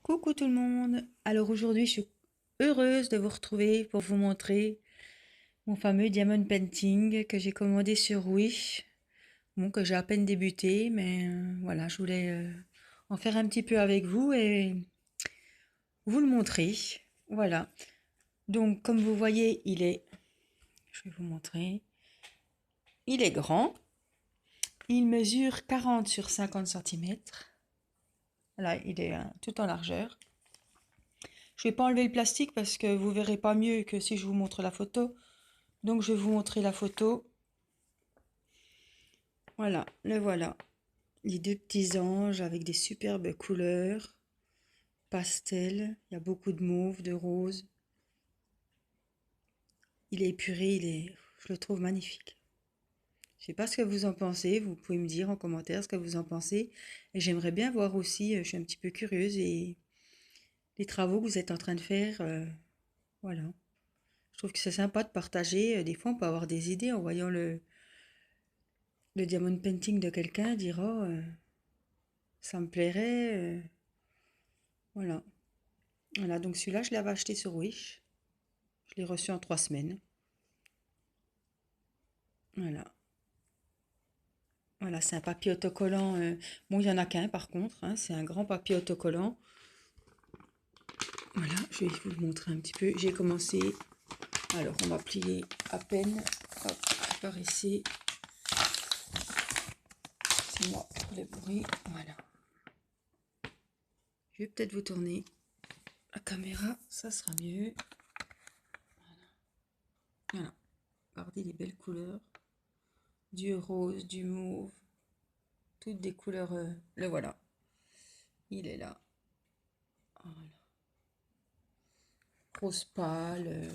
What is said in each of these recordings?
Coucou tout le monde. Alors aujourd'hui, je suis heureuse de vous retrouver pour vous montrer mon fameux diamond painting que j'ai commandé sur Wish. Bon, que j'ai à peine débuté, mais voilà, je voulais en faire un petit peu avec vous et vous le montrer. Voilà. Donc, comme vous voyez, je vais vous montrer, il est grand. Il mesure 40 sur 50 centimètres. Là, il est tout en largeur. Je vais pas enlever le plastique parce que vous verrez pas mieux que si je vous montre la photo. Donc je vais vous montrer la photo. Voilà, le voilà. Les deux petits anges avec des superbes couleurs. Pastel, il y a beaucoup de mauve, de rose. Il est épuré, je le trouve magnifique. Je sais pas ce que vous en pensez, vous pouvez me dire en commentaire ce que vous en pensez. Et j'aimerais bien voir aussi, je suis un petit peu curieuse, et les travaux que vous êtes en train de faire. Voilà. Je trouve que c'est sympa de partager. Des fois, on peut avoir des idées en voyant le diamond painting de quelqu'un, dire oh, ça me plairait. Voilà. Voilà, donc celui-là, je l'avais acheté sur Wish. Je l'ai reçu en 3 semaines. Voilà. Voilà, c'est un papier autocollant. Bon, il n'y en a qu'un par contre, hein, c'est un grand papier autocollant. Voilà, je vais vous le montrer un petit peu. J'ai commencé. Alors, on va plier à peine. Hop, par ici. C'est moi pour le bruit. Voilà. Je vais peut-être vous tourner la caméra, ça sera mieux. Voilà. Regardez les belles couleurs. Du rose, du mauve. Toutes des couleurs. Le voilà. Il est là. Voilà. Rose pâle.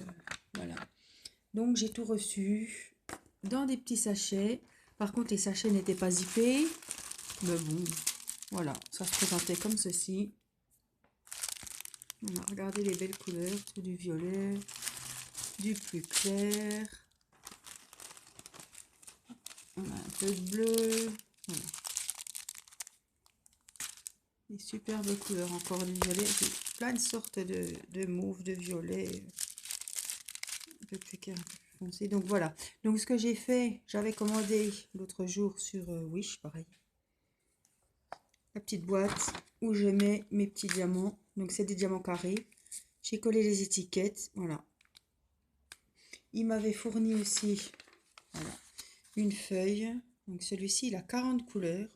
Voilà. Donc j'ai tout reçu dans des petits sachets. Par contre, les sachets n'étaient pas zippés. Mais bon, voilà. Ça se présentait comme ceci. Voilà, regardez les belles couleurs. Tout du violet, du plus clair. On a un peu de bleu. Voilà. Des superbes couleurs. Encore du violet. J'ai plein de sortes de mauve, de violet. Un peu plus clair, un peu plus foncé. Donc voilà. Donc ce que j'ai fait, j'avais commandé l'autre jour sur Wish, pareil. La petite boîte où je mets mes petits diamants. Donc c'est des diamants carrés. J'ai collé les étiquettes. Voilà. Il m'avait fourni aussi, voilà, une feuille. Donc celui-ci, il a 40 couleurs.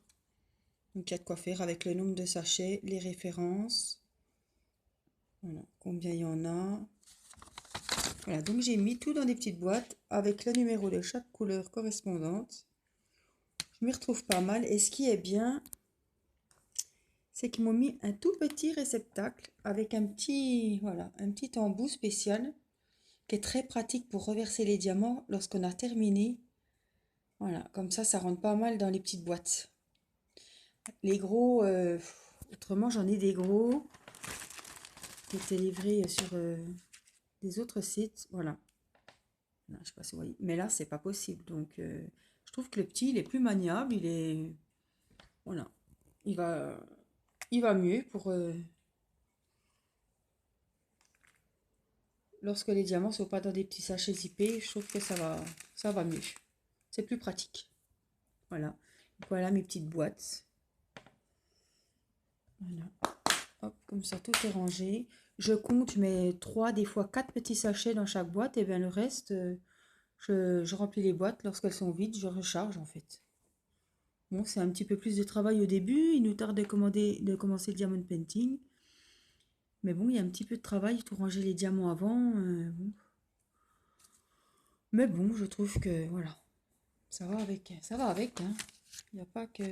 Donc il y a de quoi faire avec le nombre de sachets, les références. Voilà, combien il y en a. Voilà, donc j'ai mis tout dans des petites boîtes avec le numéro de chaque couleur correspondante. Je m'y retrouve pas mal. Et ce qui est bien, c'est qu'ils m'ont mis un tout petit réceptacle avec un petit, voilà, un petit embout spécial qui est très pratique pour reverser les diamants lorsqu'on a terminé. Voilà, comme ça rentre pas mal dans les petites boîtes. Les gros, autrement j'en ai des gros qui étaient livrés sur des autres sites. Voilà. Non, je sais pas si vous voyez. Mais là, c'est pas possible. Donc, je trouve que le petit, il est plus maniable. Il est. Voilà. Il va, il va mieux pour. Lorsque les diamants sont pas dans des petits sachets zippés, je trouve que ça va mieux. C'est plus pratique. Voilà. Voilà mes petites boîtes. Voilà. Hop, comme ça, tout est rangé. Je compte, je mets 3, des fois 4 petits sachets dans chaque boîte. Et bien le reste, je remplis les boîtes. Lorsqu'elles sont vides, je recharge en fait. Bon, c'est un petit peu plus de travail au début. Il nous tarde de commencer le diamond painting. Mais bon, il y a un petit peu de travail. Il faut ranger les diamants avant. Bon. Mais bon, je trouve que voilà, ça va avec. Ça va avec, hein. Il n'y a pas que.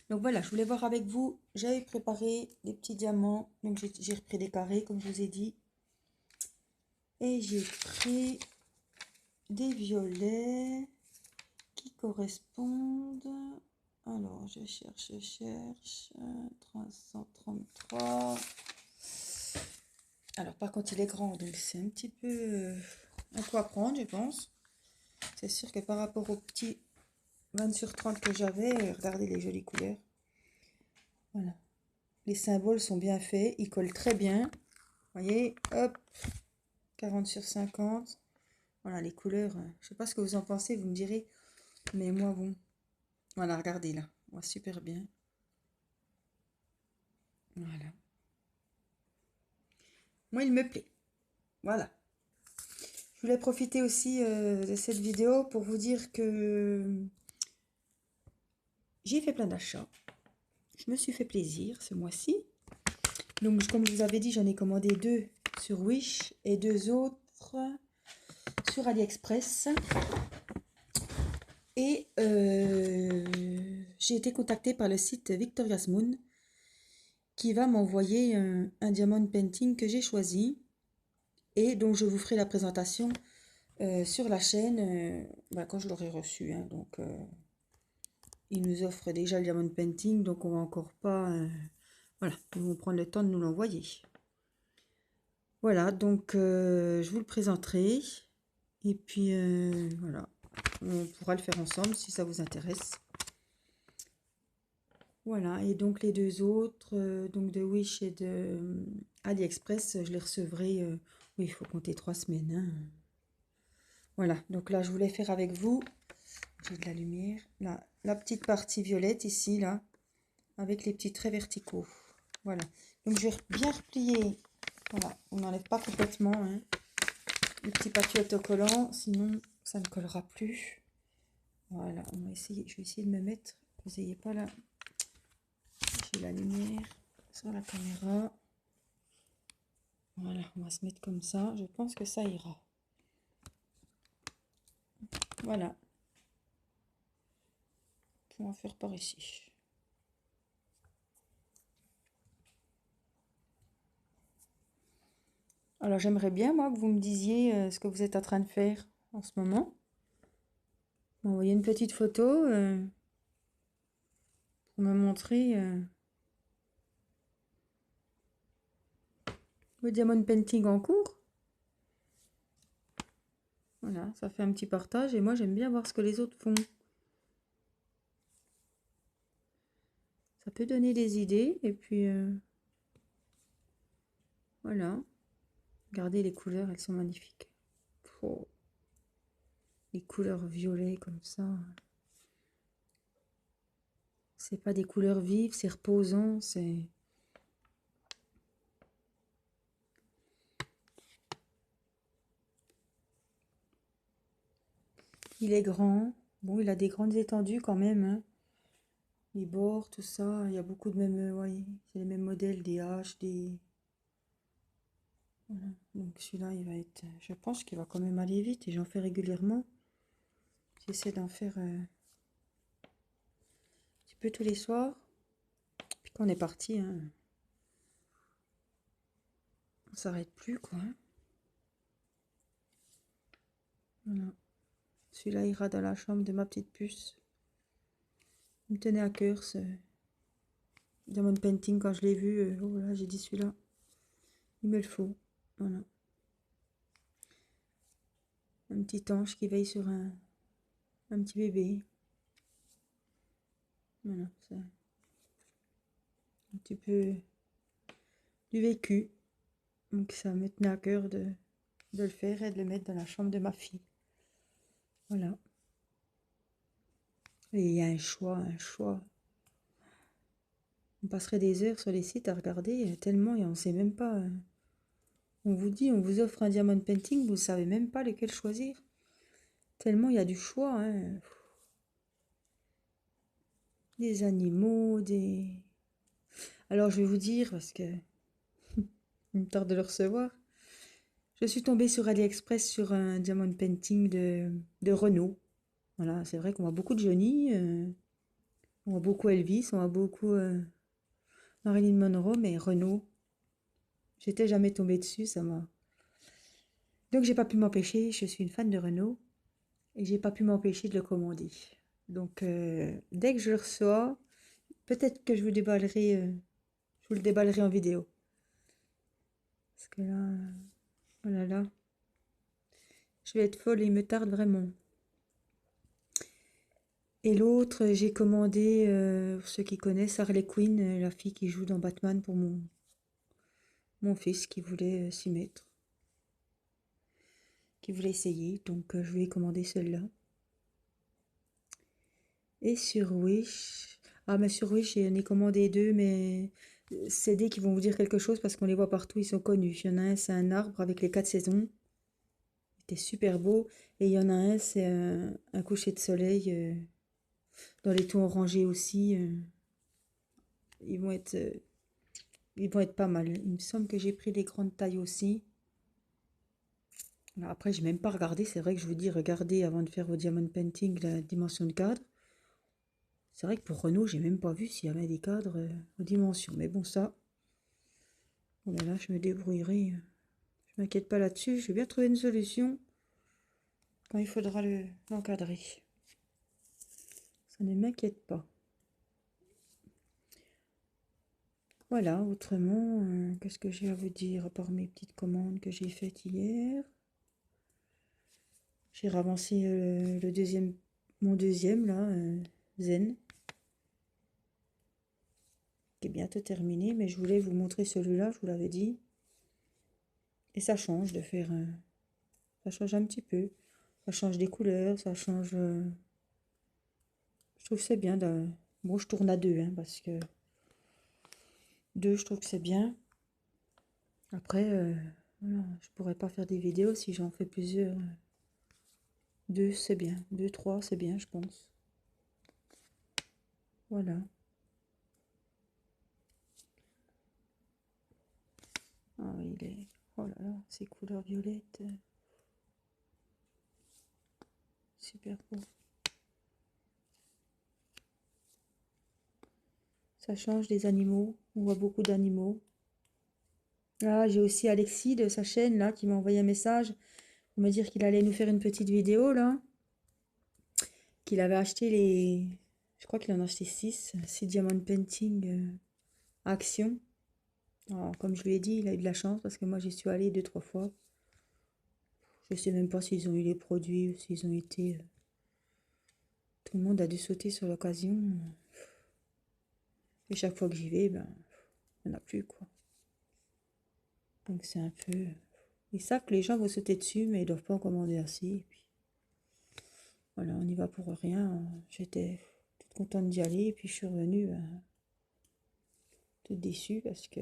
Donc voilà, je voulais voir avec vous. J'avais préparé des petits diamants. Donc j'ai repris des carrés, comme je vous ai dit. Et j'ai pris des violets qui correspondent. Alors, je cherche. 333. Alors, par contre, il est grand, donc c'est un petit peu à quoi prendre, je pense. C'est sûr que par rapport au petit 20 sur 30 que j'avais, regardez les jolies couleurs. Voilà. Les symboles sont bien faits, ils collent très bien. Vous voyez, hop, 40 sur 50. Voilà, les couleurs, je sais pas ce que vous en pensez, vous me direz. Mais moi, bon, voilà, regardez là, on voit super bien. Voilà. Moi, il me plaît. Voilà. Je voulais profiter aussi de cette vidéo pour vous dire que j'ai fait plein d'achats. Je me suis fait plaisir ce mois-ci. Donc, comme je vous avais dit, j'en ai commandé 2 sur Wish et 2 autres sur AliExpress. Et j'ai été contactée par le site Victoria's Moon qui va m'envoyer un diamond painting que j'ai choisi et dont je vous ferai la présentation sur la chaîne quand je l'aurai reçu. Hein. Donc, ils nous offrent déjà le diamond painting, donc on va encore pas... voilà, ils vont prendre le temps de nous l'envoyer. Voilà, donc je vous le présenterai. Et puis, voilà, on pourra le faire ensemble si ça vous intéresse. Voilà, et donc les 2 autres, donc de Wish et de AliExpress, je les recevrai, oui, il faut compter 3 semaines. Hein. Voilà, donc là, je voulais faire avec vous, j'ai de la lumière, là, la petite partie violette ici, là, avec les petits traits verticaux. Voilà, donc je vais bien replier, voilà, on n'enlève pas complètement, hein, le petit papier autocollant, sinon ça ne collera plus. Voilà, on va essayer, je vais essayer de me mettre, vous n'ayez pas là. J'ai la lumière sur la caméra. Voilà, on va se mettre comme ça. Je pense que ça ira. Voilà. On va faire par ici. Alors, j'aimerais bien, moi, que vous me disiez ce que vous êtes en train de faire en ce moment. M'envoyer une petite photo pour me montrer le diamond painting en cours. Voilà, ça fait un petit partage et moi, j'aime bien voir ce que les autres font. Ça peut donner des idées et puis voilà. Regardez les couleurs, elles sont magnifiques. Oh. Les couleurs violet comme ça. C'est pas des couleurs vives, c'est reposant, c'est... Il est grand. Bon, il a des grandes étendues quand même. Hein. Les bords, tout ça. Il y a beaucoup de mêmes... ouais, c'est les mêmes modèles, des haches, des... Voilà. Donc celui-là, il va être... Je pense qu'il va quand même aller vite et j'en fais régulièrement. J'essaie d'en faire un petit peu tous les soirs. Puis quand on est parti, hein, on s'arrête plus, quoi. Hein. Voilà. Celui-là ira dans la chambre de ma petite puce. Il me tenait à cœur ce diamond painting quand je l'ai vu. Oh là, j'ai dit celui-là. Il me le faut. Voilà. Un petit ange qui veille sur un petit bébé. Voilà, c'est un petit peu du vécu. Donc ça me tenait à cœur de le faire et de le mettre dans la chambre de ma fille. Voilà. Et il y a un choix, un choix. On passerait des heures sur les sites à regarder, tellement et on ne sait même pas. On vous dit, on vous offre un diamond painting, vous ne savez même pas lequel choisir. Tellement il y a du choix. Hein. Des animaux, des... Alors je vais vous dire, parce que il me tarde de le recevoir. Je suis tombée sur AliExpress sur un diamond painting de Renault. Voilà, c'est vrai qu'on voit beaucoup de Johnny, on voit beaucoup Elvis, on voit beaucoup Marilyn Monroe, mais Renault, j'étais jamais tombée dessus, ça m'a... Donc j'ai pas pu m'empêcher, je suis une fan de Renault, et j'ai pas pu m'empêcher de le commander. Donc dès que je le reçois, peut-être que je vous déballerai, je vous le déballerai en vidéo. Parce que là, oh là là, je vais être folle et il me tarde vraiment. Et l'autre, j'ai commandé, pour ceux qui connaissent, Harley Quinn, la fille qui joue dans Batman pour mon fils qui voulait s'y mettre, qui voulait essayer. Donc je lui ai commandé celle-là. Et sur Wish, ah mais sur Wish, j'en ai commandé deux, mais CD qui vont vous dire quelque chose parce qu'on les voit partout, ils sont connus. Il y en a un, c'est un arbre avec les 4 saisons. Il était super beau. Et il y en a un, c'est un coucher de soleil dans les tons orangés aussi. Ils vont être, euh, ils vont être pas mal. Il me semble que j'ai pris des grandes tailles aussi. Alors après, j'ai même pas regardé. C'est vrai que je vous dis, regardez avant de faire vos diamond painting la dimension de cadre. C'est vrai que pour Renault, j'ai même pas vu s'il y avait des cadres aux dimensions. Mais bon, ça, bon, ben là, je me débrouillerai. Je m'inquiète pas là-dessus. Je vais bien trouver une solution quand il faudra l'encadrer. Ça ne m'inquiète pas. Voilà, autrement, qu'est-ce que j'ai à vous dire à part mes petites commandes que j'ai faites hier. J'ai ravancé mon deuxième là, Zen, qui est bientôt terminé, mais je voulais vous montrer celui-là, je vous l'avais dit. Et ça change de faire, ça change un petit peu. Ça change des couleurs, ça change. Je trouve que c'est bien. Bon, je tourne à deux, hein, parce que deux, je trouve que c'est bien. Après, voilà, je pourrais pas faire des vidéos si j'en fais plusieurs. Deux, c'est bien. Deux, trois, c'est bien, je pense. Voilà. Ah, il est. Oh là là, ces couleurs violettes. Super beau. Ça change des animaux. On voit beaucoup d'animaux. Ah, j'ai aussi Alexis de sa chaîne là qui m'a envoyé un message pour me dire qu'il allait nous faire une petite vidéo là. Qu'il avait acheté les. Je crois qu'il en a acheté 6 diamant painting action. Alors, comme je lui ai dit, il a eu de la chance parce que moi j'y suis allée 2, 3 fois. Je sais même pas s'ils ont eu les produits ou s'ils ont été. Tout le monde a dû sauter sur l'occasion. Et chaque fois que j'y vais, ben, il n'y en a plus quoi. Donc c'est un peu. Ils savent que les gens vont sauter dessus, mais ils doivent pas en commander assez. Et puis voilà, on y va pour rien. J'étais toute contente d'y aller, et puis je suis revenue toute déçue parce que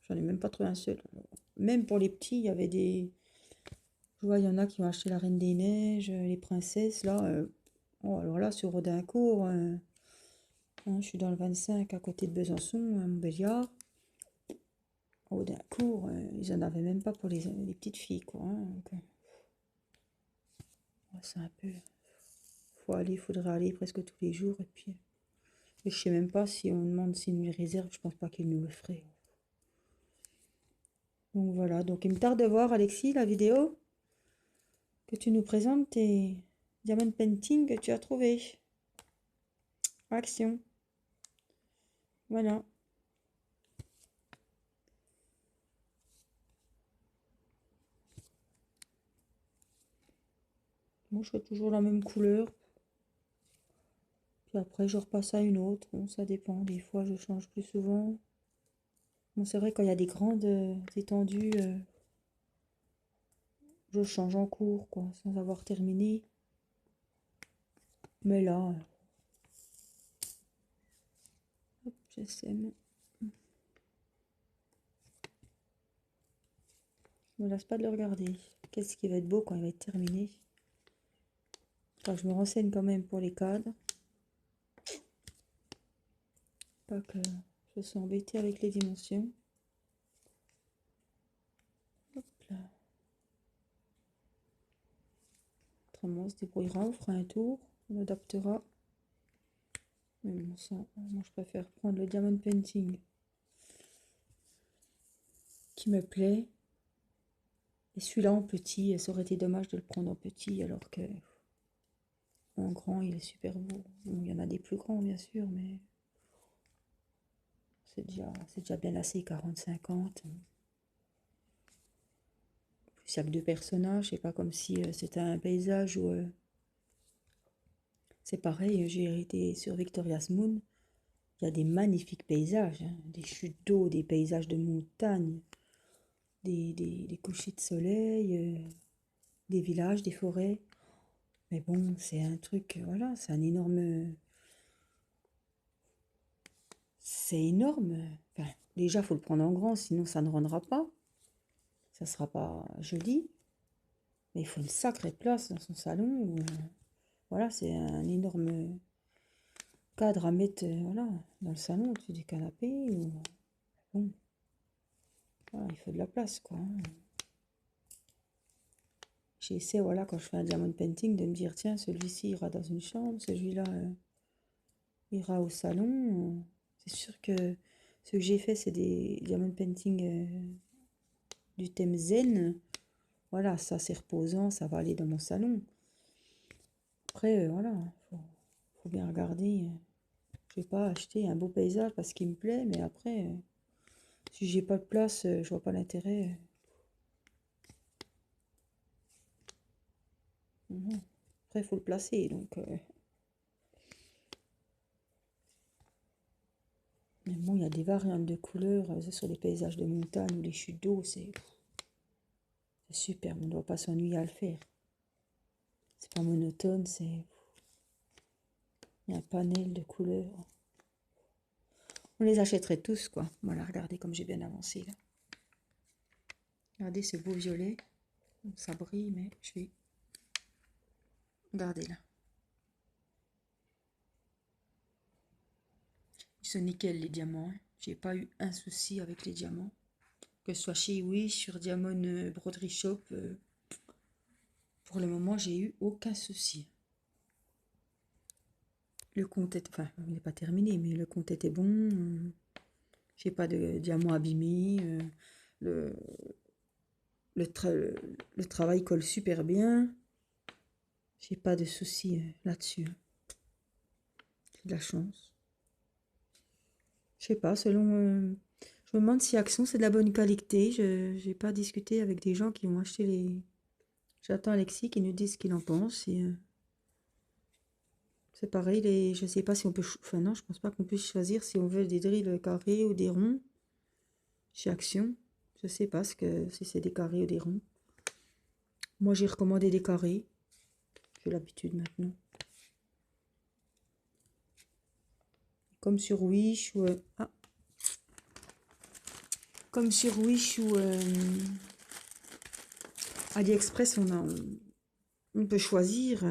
j'en ai même pas trouvé un seul. Alors, même pour les petits, il y avait des. Je vois, il y en a qui ont acheté la Reine des Neiges, les princesses, là. Oh, alors là, sur Audincourt, hein, je suis dans le 25 à côté de Besançon, à Montbéliard. Audincourt, ils en avaient même pas pour les petites filles, quoi. Hein, donc, c'est un peu. Faudrait aller presque tous les jours. Et puis, je sais même pas si on demande s'ils nous les réservent, je pense pas qu'ils nous le feraient. Donc voilà, donc il me tarde de voir, Alexis, la vidéo que tu nous présentes tes diamond painting que tu as trouvé. Action. Voilà. Moi, je fais toujours la même couleur. Puis après, je repasse à une autre. Bon, ça dépend. Des fois, je change plus souvent. Bon, c'est vrai, quand il y a des grandes étendues, je change en cours, quoi, sans avoir terminé. Mais là, hop, j'essaie. Je me lasse pas de le regarder. Qu'est-ce qui va être beau quand il va être terminé? Enfin, je me renseigne quand même pour les cadres. Pas que je sois embêtée avec les dimensions. Hop là. Autrement, on se débrouillera, on fera un tour, on adaptera. Mais bon, ça, moi je préfère prendre le diamond painting qui me plaît. Et celui-là en petit, ça aurait été dommage de le prendre en petit alors que en grand il est super beau. Bon, il y en a des plus grands bien sûr, mais c'est déjà bien assez 40-50. Plus il y a que deux personnages, c'est pas comme si c'était un paysage où C'est pareil, j'ai été sur Victoria's Moon. Il y a des magnifiques paysages, hein, des chutes d'eau, des paysages de montagne, des couchers de soleil, des villages, des forêts. Mais bon, c'est un truc, voilà, c'est un énorme... C'est énorme. Enfin, déjà, il faut le prendre en grand, sinon ça ne rendra pas. Ça ne sera pas joli. Mais il faut une sacrée place dans son salon. Voilà, c'est un énorme cadre à mettre voilà, dans le salon, au-dessus du canapé. Bon, voilà, il faut de la place, quoi. J'essaie, voilà, quand je fais un diamond painting, de me dire, tiens, celui-ci ira dans une chambre, celui-là ira au salon. C'est sûr que ce que j'ai fait, c'est des diamond painting du thème zen. Voilà, ça c'est reposant, ça va aller dans mon salon. Après, voilà, faut bien regarder. Je vais pas acheter un beau paysage parce qu'il me plaît, mais après, si j'ai pas de place, je vois pas l'intérêt. Après, il faut le placer, donc... Mais bon, il y a des variantes de couleurs sur les paysages de montagne ou les chutes d'eau, c'est super, on ne doit pas s'ennuyer à le faire. C'est pas monotone, c'est... Il y a un panel de couleurs. On les achèterait tous, quoi. Voilà, regardez comme j'ai bien avancé, là. Regardez ce beau violet. Ça brille, mais je vais... Regardez, là. Ils sont nickel, les diamants. Hein. J'ai pas eu un souci avec les diamants. Que ce soit chez Wish, sur Diamond Broderie Shop. Pour le moment, j'ai eu aucun souci. Le compte est... Enfin, il n'est pas terminé, mais le compte était bon. J'ai pas de diamants abîmés. Le... Le travail colle super bien. J'ai pas de soucis là-dessus. J'ai de la chance. Je sais pas, selon... je me demande si Action c'est de la bonne qualité. Je n'ai pas discuté avec des gens qui ont acheté les... J'attends Alexis qui nous dise ce qu'il en pense. C'est pareil, je sais pas si on peut... Enfin non, je pense pas qu'on puisse choisir si on veut des drills carrés ou des ronds. Chez Action, je sais pas si c'est des carrés ou des ronds. Moi j'ai recommandé des carrés. J'ai l'habitude maintenant. Comme sur Wish ou... Comme sur Wish ou AliExpress, on peut choisir.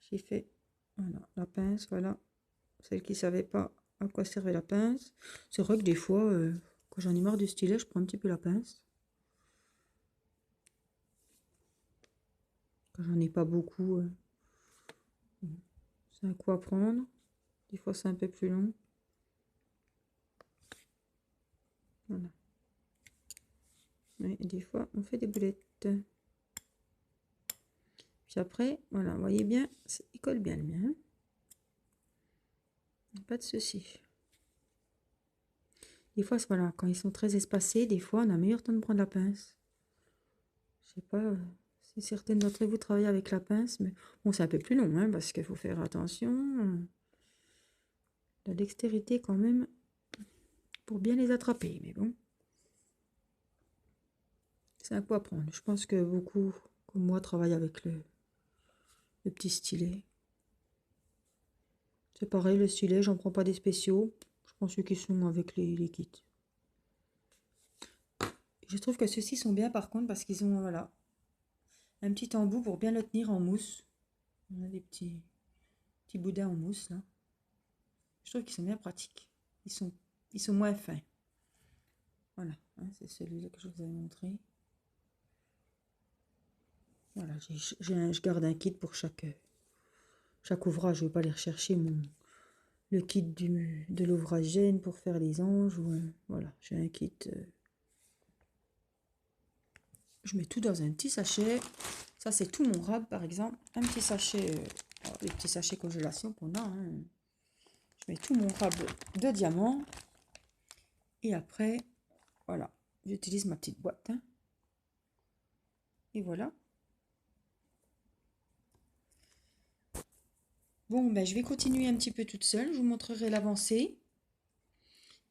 J'ai fait voilà, la pince, voilà. Celle qui ne savait pas à quoi servait la pince. C'est vrai que des fois, quand j'en ai marre du stylet, je prends un petit peu la pince. Quand j'en ai pas beaucoup, c'est un coup à prendre. Des fois, c'est un peu plus long. Voilà. Et des fois, on fait des boulettes. Puis après, voilà, vous voyez bien, il colle bien le mien. Pas de souci. Des fois, voilà, quand ils sont très espacés, des fois, on a meilleur temps de prendre la pince. Je sais pas si certaines d'entre vous travaillent avec la pince, mais bon, c'est un peu plus long, hein, parce qu'il faut faire attention. La dextérité quand même, pour bien les attraper, mais bon. C'est un coup à prendre. Je pense que beaucoup, comme moi, travaillent avec le petit stylet. C'est pareil, le stylet, j'en prends pas des spéciaux. Je prends ceux qui sont avec les kits. Je trouve que ceux-ci sont bien par contre parce qu'ils ont voilà, un petit embout pour bien le tenir en mousse. On a des petits boudins en mousse là. Je trouve qu'ils sont bien pratiques. Ils sont moins fins. Voilà, hein, c'est celui-là que je vous avais montré. Voilà, je garde un kit pour chaque ouvrage. Je ne vais pas aller rechercher le kit de l'ouvrage gêne pour faire les anges. Voilà, j'ai un kit. Je mets tout dans un petit sachet. Ça, c'est tout mon rab, par exemple. Un petit sachet, les petits sachets congélation qu'on a. Hein. Je mets tout mon rab de diamants. Et après, voilà, j'utilise ma petite boîte. Hein. Et voilà. Bon, ben, je vais continuer un petit peu toute seule. Je vous montrerai l'avancée.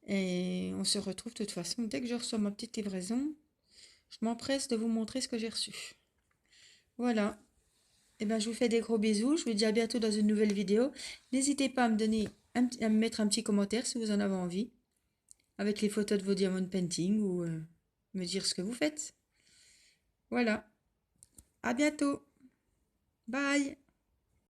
Et on se retrouve de toute façon dès que je reçois ma petite livraison. Je m'empresse de vous montrer ce que j'ai reçu. Voilà. Et ben, je vous fais des gros bisous. Je vous dis à bientôt dans une nouvelle vidéo. N'hésitez pas à me donner à me mettre un petit commentaire si vous en avez envie, avec les photos de vos diamond painting ou me dire ce que vous faites. Voilà. À bientôt. Bye.